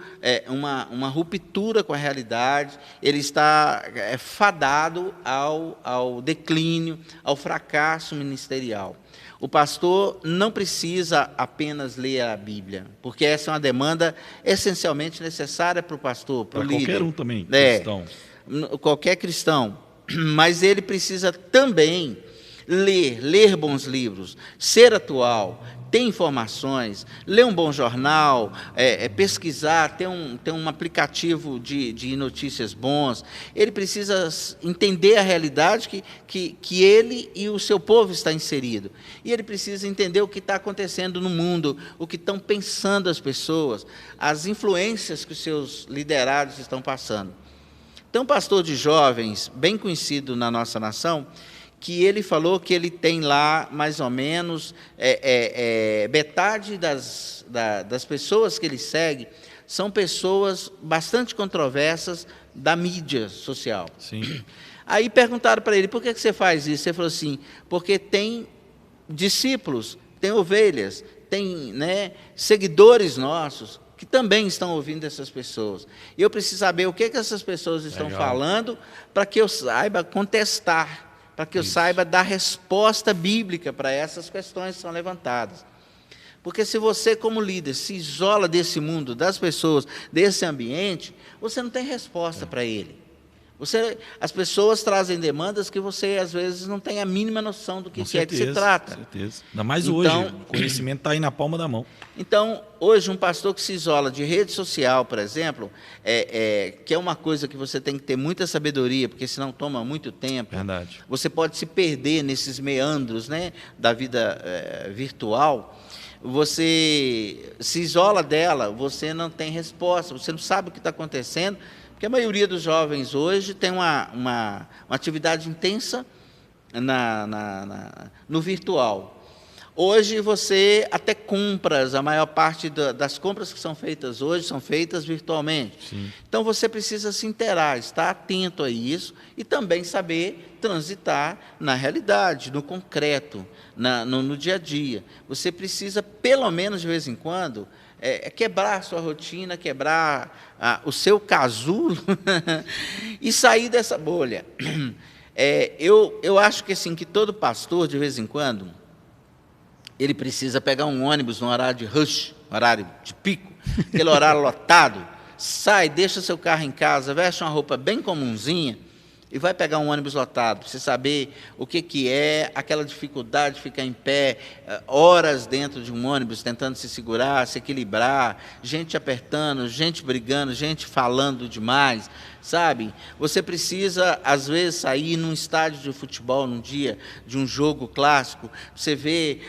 uma ruptura com a realidade, ele está fadado ao declínio, ao fracasso ministerial. O pastor não precisa apenas ler a Bíblia, porque essa é uma demanda essencialmente necessária para o pastor, para o líder. Qualquer um também, cristão. Qualquer cristão. Mas ele precisa também ler bons livros, ser atual, ter informações, ler um bom jornal, pesquisar, ter um aplicativo de notícias bons. Ele precisa entender a realidade que ele e o seu povo está inserido. E ele precisa entender o que está acontecendo no mundo, o que estão pensando as pessoas, as influências que os seus liderados estão passando. Tem um pastor de jovens, bem conhecido na nossa nação, que ele falou que ele tem lá, mais ou menos, metade das pessoas que ele segue são pessoas bastante controversas da mídia social. Sim. Aí perguntaram para ele, por que você faz isso? Ele falou assim, porque tem discípulos, tem ovelhas, tem, né, seguidores nossos, que também estão ouvindo essas pessoas. E eu preciso saber o que essas pessoas estão falando, para que eu saiba contestar, para que eu saiba dar resposta bíblica para essas questões que são levantadas. Porque se você, como líder, se isola desse mundo, das pessoas, desse ambiente, você não tem resposta para ele. As pessoas trazem demandas que você, às vezes, não tem a mínima noção do que é que se trata. Com certeza. Ainda mais hoje, o conhecimento está aí na palma da mão. Então, hoje, um pastor que se isola de rede social, por exemplo, que é uma coisa que você tem que ter muita sabedoria, porque senão toma muito tempo. Verdade. Você pode se perder nesses meandros, né, da vida virtual. Você se isola dela, você não tem resposta, você não sabe o que está acontecendo, porque a maioria dos jovens hoje tem uma atividade intensa no virtual. Hoje você até compras, a maior parte das compras que são feitas hoje são feitas virtualmente. Sim. Então você precisa se inteirar, estar atento a isso e também saber transitar na realidade, no concreto, no dia a dia. Você precisa, pelo menos de vez em quando, quebrar a sua rotina, quebrar o seu casulo e sair dessa bolha. Eu acho que, assim, que todo pastor, de vez em quando, ele precisa pegar um ônibus no horário de rush, horário de pico, aquele horário lotado, sai, deixa seu carro em casa, veste uma roupa bem comunzinha e vai pegar um ônibus lotado, para você saber o que é aquela dificuldade de ficar em pé, horas dentro de um ônibus, tentando se segurar, se equilibrar, gente apertando, gente brigando, gente falando demais, sabe? Você precisa, às vezes, sair num estádio de futebol, num dia de um jogo clássico, você vê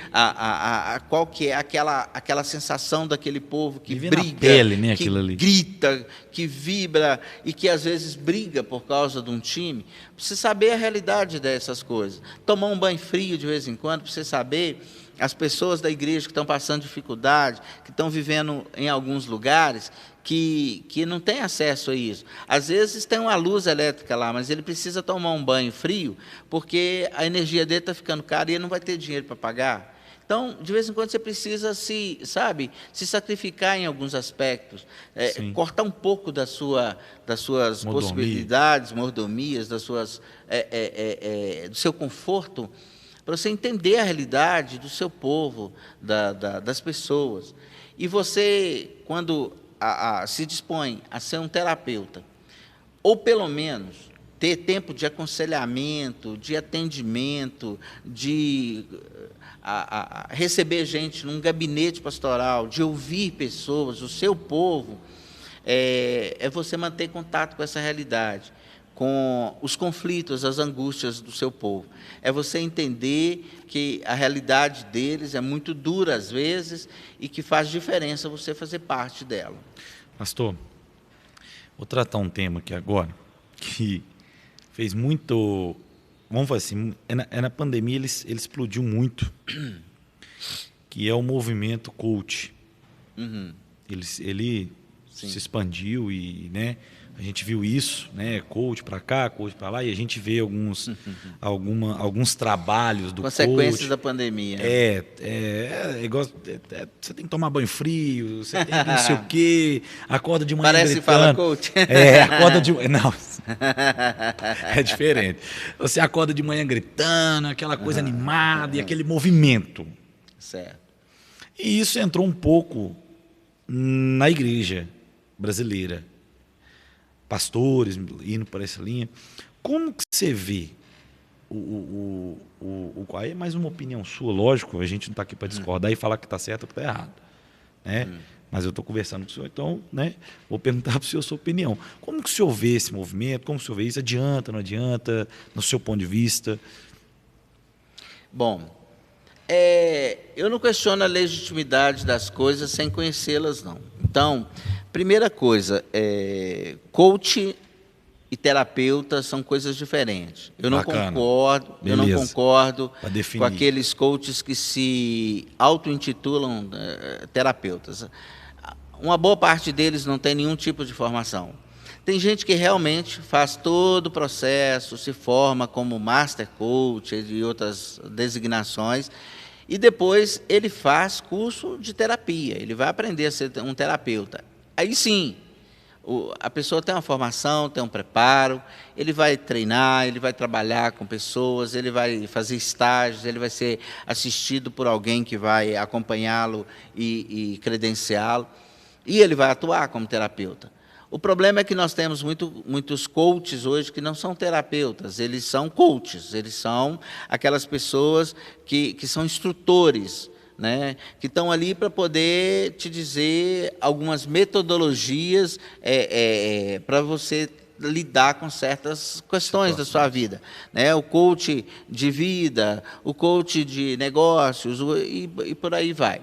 qual que é aquela sensação daquele povo que vive briga, na pele, né, que aquilo ali. grita, que vibra e que, às vezes, briga por causa de um time. Para você saber a realidade dessas coisas. Tomar um banho frio de vez em quando, para você saber as pessoas da igreja que estão passando dificuldade, que estão vivendo em alguns lugares, que não tem acesso a isso. Às vezes tem uma luz elétrica lá, mas ele precisa tomar um banho frio, porque a energia dele está ficando cara e ele não vai ter dinheiro para pagar. Então, de vez em quando, você precisa se sacrificar em alguns aspectos, cortar um pouco das suas possibilidades, mordomias, do seu conforto, para você entender a realidade do seu povo, das pessoas. E você, quando se dispõe a ser um terapeuta, ou pelo menos ter tempo de aconselhamento, de atendimento, de receber gente num gabinete pastoral, de ouvir pessoas, o seu povo, é você manter contato com essa realidade, com os conflitos, as angústias do seu povo. É você entender que a realidade deles é muito dura às vezes e que faz diferença você fazer parte dela. Pastor, vou tratar um tema aqui agora que fez muito... Vamos falar assim, na pandemia ele explodiu muito, que é o movimento coach. Uhum. Ele se expandiu e, né, a gente viu isso, né, coach para cá, coach para lá, e a gente vê alguns trabalhos do consequências coach. Da pandemia. Igual, você tem que tomar banho frio, você tem que não sei o quê, acorda de manhã Parece gritando. fala coach. Acorda de... Não, é diferente. Você acorda de manhã gritando, aquela coisa animada e aquele movimento. Certo. E isso entrou um pouco na igreja brasileira. Pastores indo por essa linha. Como que você vê aí é mais uma opinião sua, lógico, a gente não está aqui para discordar e falar que está certo ou que está errado, né? Mas eu estou conversando com o senhor, então, né, vou perguntar para o senhor a sua opinião. Como que o senhor vê esse movimento? Como que o senhor vê isso? Adianta, não adianta, no seu ponto de vista? Bom, eu não questiono a legitimidade das coisas sem conhecê-las, não. Então, primeira coisa, coach e terapeuta são coisas diferentes. Eu não concordo com aqueles coaches que se auto-intitulam terapeutas. Uma boa parte deles não tem nenhum tipo de formação. Tem gente que realmente faz todo o processo, se forma como Master Coach e outras designações, e depois ele faz curso de terapia, ele vai aprender a ser um terapeuta. Aí sim, a pessoa tem uma formação, tem um preparo, ele vai treinar, ele vai trabalhar com pessoas, ele vai fazer estágios, ele vai ser assistido por alguém que vai acompanhá-lo e credenciá-lo, e ele vai atuar como terapeuta. O problema é que nós temos muitos coaches hoje que não são terapeutas, eles são coaches, eles são aquelas pessoas que são instrutores, né, que estão ali para poder te dizer algumas metodologias para você lidar com certas questões da sua vida, né? O coach de vida, o coach de negócios e por aí vai.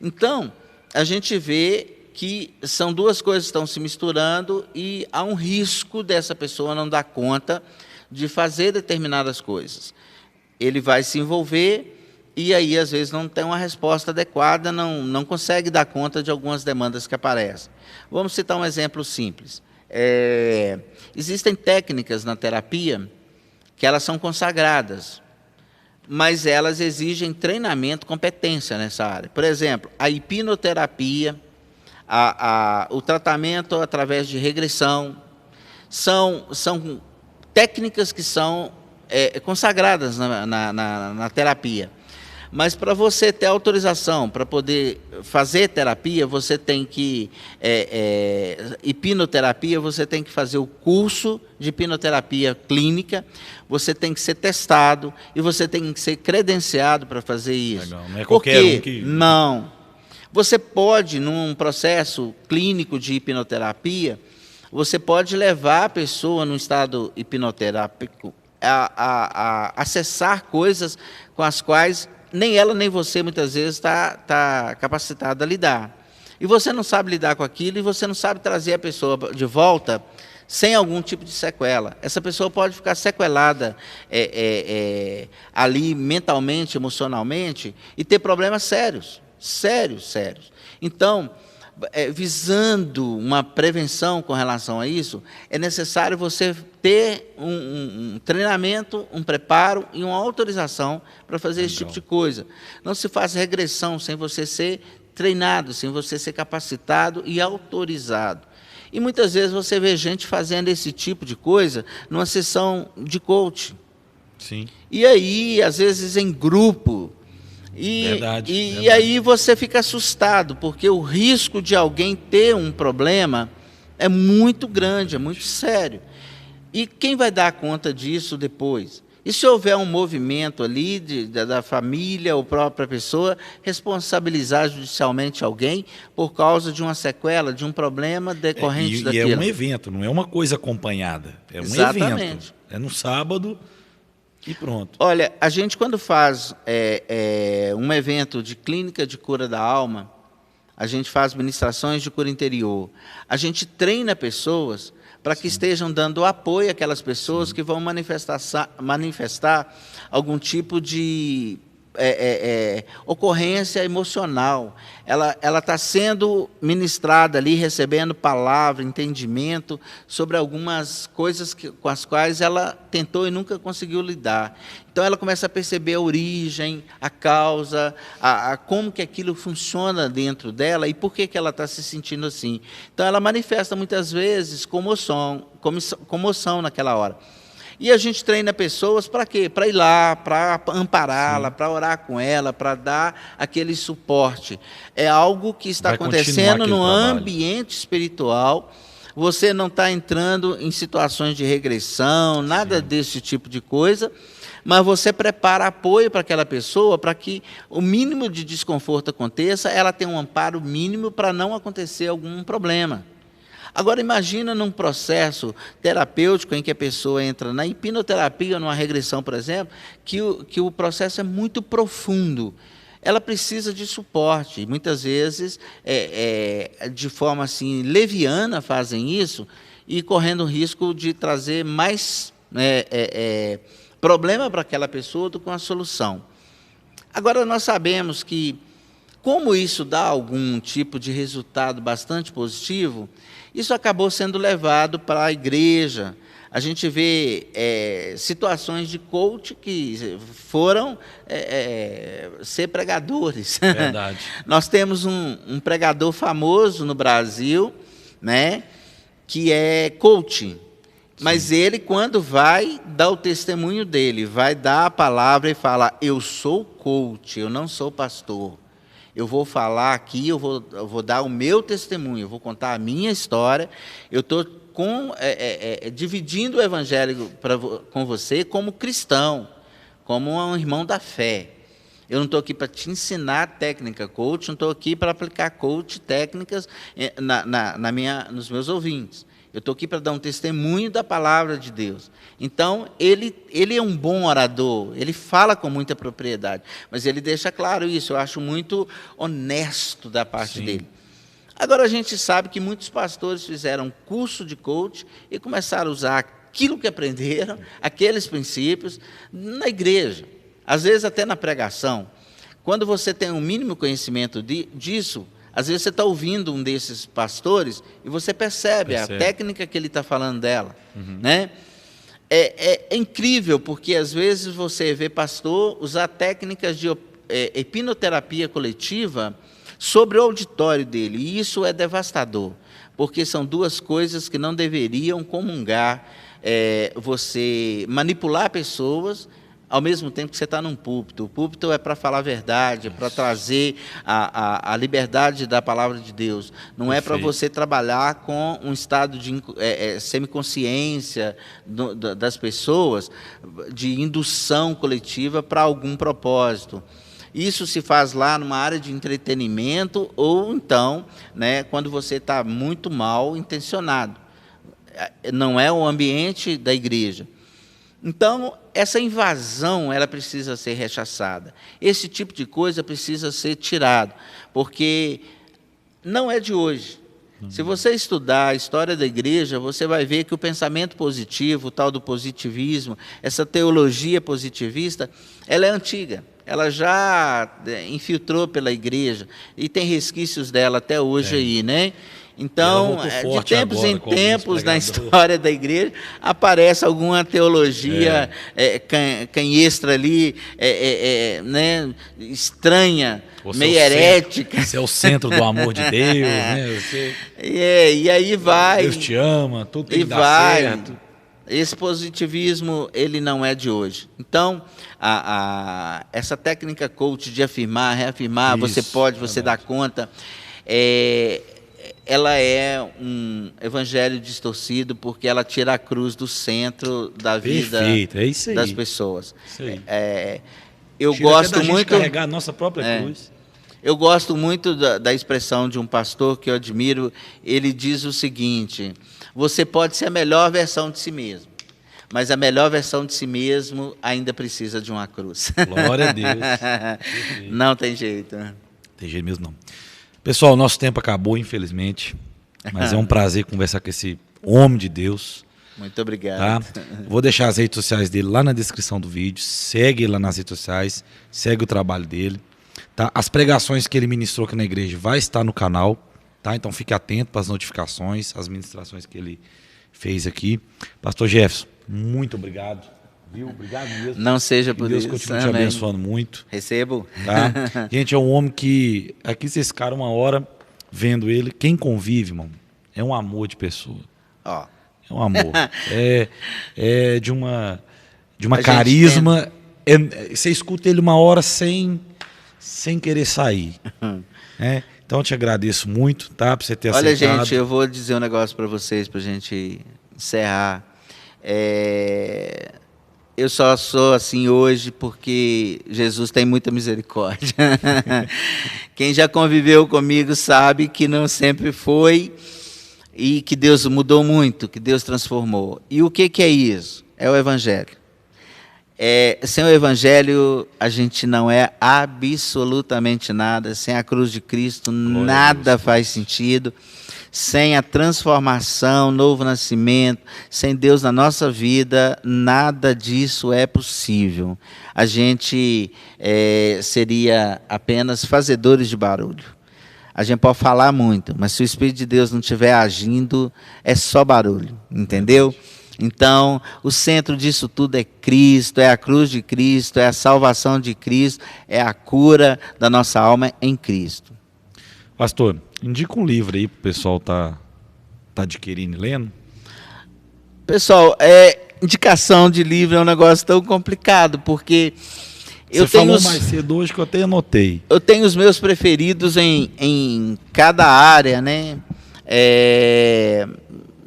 Então, a gente vê que são duas coisas que estão se misturando e há um risco dessa pessoa não dar conta de fazer determinadas coisas. Ele vai se envolver e aí, às vezes, não tem uma resposta adequada, não consegue dar conta de algumas demandas que aparecem. Vamos citar um exemplo simples. Existem técnicas na terapia que elas são consagradas, mas elas exigem treinamento, competência nessa área. Por exemplo, a hipnoterapia, o tratamento através de regressão, são técnicas que são consagradas na terapia. Mas para você ter autorização para poder fazer terapia, você tem que... hipnoterapia, você tem que fazer o curso de hipnoterapia clínica, você tem que ser testado e você tem que ser credenciado para fazer isso. Legal, não é qualquer um que... Não. Você pode, num processo clínico de hipnoterapia, você pode levar a pessoa num estado hipnoterápico a acessar coisas com as quais nem ela nem você muitas vezes está capacitada a lidar. E você não sabe lidar com aquilo e você não sabe trazer a pessoa de volta sem algum tipo de sequela. Essa pessoa pode ficar sequelada ali mentalmente, emocionalmente e ter problemas sérios. Sérios. Então, visando uma prevenção com relação a isso, é necessário você ter um treinamento, um preparo e uma autorização para fazer esse tipo de coisa. Não se faz regressão sem você ser treinado, sem você ser capacitado e autorizado. E muitas vezes você vê gente fazendo esse tipo de coisa numa sessão de coaching. Sim. E aí, às vezes, em grupo. Verdade. E aí você fica assustado, porque o risco de alguém ter um problema é muito grande, é muito sério. E quem vai dar conta disso depois? E se houver um movimento ali da família ou própria pessoa responsabilizar judicialmente alguém por causa de uma sequela, de um problema decorrente daquilo? E é um evento, não é uma coisa acompanhada. É um Exatamente. evento. É no sábado e pronto. Olha, a gente quando faz um evento de clínica de cura da alma, a gente faz ministrações de cura interior, a gente treina pessoas para que estejam dando apoio àquelas pessoas que vão manifestar algum tipo de ocorrência emocional. Ela está sendo ministrada ali, recebendo palavra, entendimento sobre algumas coisas com as quais ela tentou e nunca conseguiu lidar. Então ela começa a perceber a origem, a causa, como que aquilo funciona dentro dela e por que ela está se sentindo assim. Então ela manifesta muitas vezes comoção naquela hora. E a gente treina pessoas para quê? Para ir lá, para ampará-la, para orar com ela, para dar aquele suporte. É algo que está acontecendo no ambiente espiritual. Você não está entrando em situações de regressão, nada desse tipo de coisa, mas você prepara apoio para aquela pessoa para que o mínimo de desconforto aconteça, ela tenha um amparo mínimo para não acontecer algum problema. Agora, imagina num processo terapêutico em que a pessoa entra na hipnoterapia, numa regressão, por exemplo, que o processo é muito profundo. Ela precisa de suporte. E muitas vezes, de forma assim, leviana, fazem isso e correndo o risco de trazer mais problema para aquela pessoa do que uma solução. Agora, nós sabemos que, como isso dá algum tipo de resultado bastante positivo, isso acabou sendo levado para a igreja. A gente vê situações de coach que foram ser pregadores. Verdade. Nós temos um pregador famoso no Brasil, né, que é coach. Mas ele, quando vai dar o testemunho dele, vai dar a palavra e fala: eu sou coach, eu não sou pastor. Eu vou falar aqui, eu vou dar o meu testemunho, eu vou contar a minha história. Eu estou dividindo o evangelho com você como cristão, como um irmão da fé. Eu não estou aqui para te ensinar técnica coach, não estou aqui para aplicar coach técnicas nos meus ouvintes. Eu estou aqui para dar um testemunho da palavra de Deus. Então, ele é um bom orador, ele fala com muita propriedade, mas ele deixa claro isso, eu acho muito honesto da parte dele. Agora, a gente sabe que muitos pastores fizeram curso de coach e começaram a usar aquilo que aprenderam, aqueles princípios, na igreja, às vezes até na pregação. Quando você tem um mínimo conhecimento disso, às vezes você está ouvindo um desses pastores e você percebe a técnica que ele está falando dela. Né? É incrível, porque às vezes você vê pastor usar técnicas de hipnoterapia coletiva sobre o auditório dele. E isso é devastador, porque são duas coisas que não deveriam comungar. Você manipular pessoas ao mesmo tempo que você está num púlpito. O púlpito é para falar a verdade, é para trazer a liberdade da palavra de Deus. Não é para você trabalhar com um estado de semiconsciência das pessoas, de indução coletiva para algum propósito. Isso se faz lá numa área de entretenimento ou então, né, quando você está muito mal intencionado. Não é o ambiente da igreja. Então, essa invasão, ela precisa ser rechaçada. Esse tipo de coisa precisa ser tirado, porque não é de hoje. Se você estudar a história da igreja, você vai ver que o pensamento positivo, o tal do positivismo, essa teologia positivista, ela é antiga. ela já infiltrou pela igreja e tem resquícios dela até hoje aí, né? Então, de tempos em tempos, na história da igreja, aparece alguma teologia canhestra ali, né, estranha, meio herética. Você é o centro do amor de Deus, né? Você... e aí vai. Deus te ama, tudo tem que dar certo. Esse positivismo, ele não é de hoje. Então, essa técnica coach de afirmar, reafirmar, isso, você pode, você dá conta, ela é um evangelho distorcido porque ela tira a cruz do centro da vida das pessoas. Isso aí. Eu gosto muito de carregar a nossa própria cruz. Eu gosto muito da expressão de um pastor que eu admiro. Ele diz o seguinte: você pode ser a melhor versão de si mesmo, mas a melhor versão de si mesmo ainda precisa de uma cruz. Glória a Deus. Não tem jeito. Tem jeito mesmo não. Pessoal, nosso tempo acabou, infelizmente, mas é um prazer conversar com esse homem de Deus. Muito obrigado. Tá? Vou deixar as redes sociais dele lá na descrição do vídeo. Segue ele lá nas redes sociais, segue o trabalho dele. Tá? As pregações que ele ministrou aqui na igreja vai estar no canal, tá? Então fique atento para as notificações, as ministrações que ele fez aqui. Pastor Jefferson, muito obrigado. Viu? Obrigado mesmo. Não seja por Deus isso. Deus continue te abençoando muito. Recebo. Tá? Gente, é um homem que... Aqui vocês ficaram uma hora vendo ele. Quem convive, irmão, é um amor de pessoa. Ó. É um amor. É de uma carisma. Você escuta ele uma hora sem querer sair. Então eu te agradeço muito, tá? Por você ter aceitado. Olha, gente, eu vou dizer um negócio para vocês, para a gente encerrar. Eu só sou assim hoje porque Jesus tem muita misericórdia. Quem já conviveu comigo sabe que não sempre foi e que Deus mudou muito, que Deus transformou. E o que é isso? É o Evangelho. Sem o Evangelho, a gente não é absolutamente nada. Sem a cruz de Cristo, nada faz sentido. Sem a transformação, novo nascimento, sem Deus na nossa vida, nada disso é possível. A gente seria apenas fazedores de barulho. A gente pode falar muito, mas se o Espírito de Deus não estiver agindo, é só barulho, entendeu? Então, o centro disso tudo é Cristo, é a cruz de Cristo, é a salvação de Cristo, é a cura da nossa alma em Cristo. Pastor, indica um livro aí para o pessoal tá adquirindo e lendo. Pessoal, indicação de livro é um negócio tão complicado, porque Você falou mais cedo hoje que eu até anotei. Eu tenho os meus preferidos em cada área, né?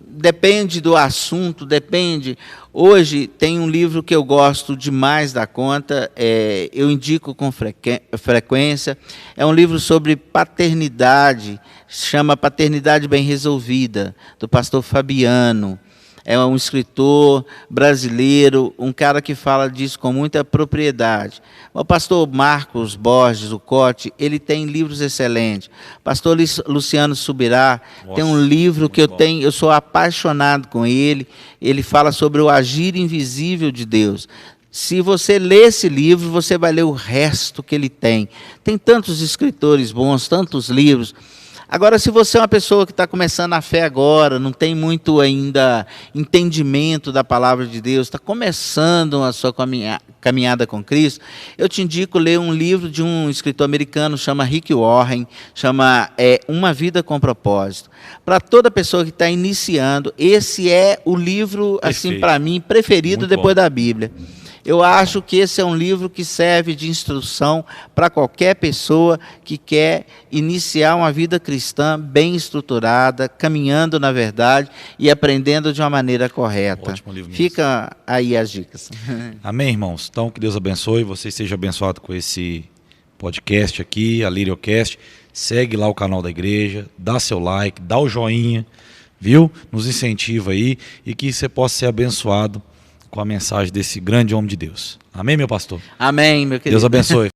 Depende do assunto, depende. Hoje tem um livro que eu gosto demais da conta, eu indico com frequência. É um livro sobre paternidade, chama Paternidade Bem Resolvida, do pastor Fabiano. É um escritor brasileiro, um cara que fala disso com muita propriedade. O pastor Marcos Borges, o Cote, ele tem livros excelentes. O pastor Luciano Subirá tem um livro que eu sou apaixonado com ele. Ele fala sobre o agir invisível de Deus. Se você ler esse livro, você vai ler o resto que ele tem. Tem tantos escritores bons, tantos livros. Agora, se você é uma pessoa que está começando a fé agora, não tem muito ainda entendimento da palavra de Deus, está começando a sua caminhada com Cristo, eu te indico ler um livro de um escritor americano, chama Rick Warren, chama Uma Vida com Propósito. Para toda pessoa que está iniciando, esse é o livro, assim, para mim, preferido muito depois da Bíblia. Eu acho que esse é um livro que serve de instrução para qualquer pessoa que quer iniciar uma vida cristã bem estruturada, caminhando na verdade e aprendendo de uma maneira correta. Ótimo livro mesmo. Fica aí as dicas. Amém, irmãos? Então, que Deus abençoe, você seja abençoado com esse podcast aqui, a Liriocast. Segue lá o canal da igreja, dá seu like, dá o joinha, viu? Nos incentiva aí e que você possa ser abençoado com a mensagem desse grande homem de Deus. Amém, meu pastor? Amém, meu querido. Deus abençoe.